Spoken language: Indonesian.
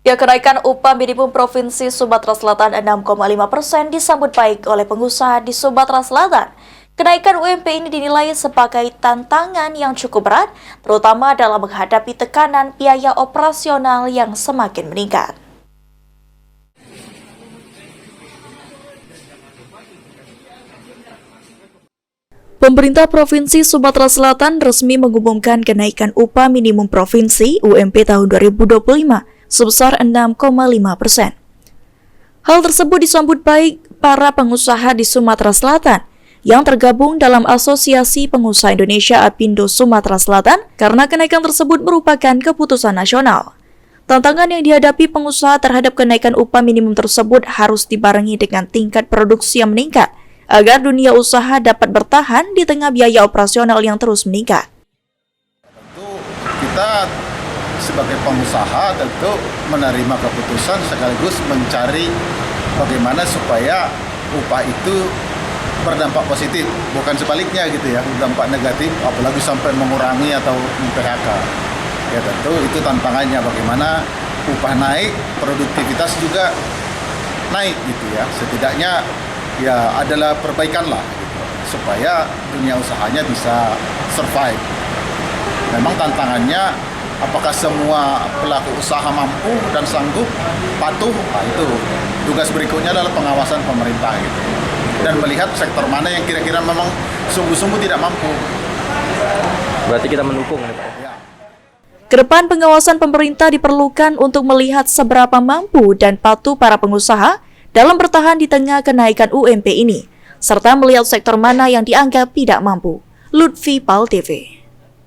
Ya, kenaikan upah minimum Provinsi Sumatera Selatan 6,5% disambut baik oleh pengusaha di Sumatera Selatan. Kenaikan UMP ini dinilai sebagai tantangan yang cukup berat, terutama dalam menghadapi tekanan biaya operasional yang semakin meningkat. Pemerintah Provinsi Sumatera Selatan resmi mengumumkan kenaikan upah minimum provinsi UMP tahun 2025 sebesar 6,5%. Hal tersebut disambut baik para pengusaha di Sumatera Selatan yang tergabung dalam Asosiasi Pengusaha Indonesia Apindo Sumatera Selatan karena kenaikan tersebut merupakan keputusan nasional. Tantangan yang dihadapi pengusaha terhadap kenaikan upah minimum tersebut harus dibarengi dengan tingkat produksi yang meningkat agar dunia usaha dapat bertahan di tengah biaya operasional yang terus meningkat. Tentu kita sebagai pengusaha tentu menerima keputusan sekaligus mencari bagaimana supaya upah itu berdampak positif, bukan sebaliknya gitu ya, berdampak negatif, apalagi sampai mengurangi atau PHK. Ya tentu itu tantangannya, bagaimana upah naik, produktivitas juga naik gitu ya, setidaknya ya adalah perbaikan lah gitu, supaya dunia usahanya bisa survive. Memang tantangannya apakah semua pelaku usaha mampu dan sanggup patuh? Nah, itu tugas berikutnya adalah pengawasan pemerintah gitu, dan melihat sektor mana yang kira-kira memang sungguh-sungguh tidak mampu. Berarti kita mendukung nih Pak. Ya. Kedepan pengawasan pemerintah diperlukan untuk melihat seberapa mampu dan patuh para pengusaha dalam bertahan di tengah kenaikan UMP ini, serta melihat sektor mana yang dianggap tidak mampu. Lutfi Pal TV.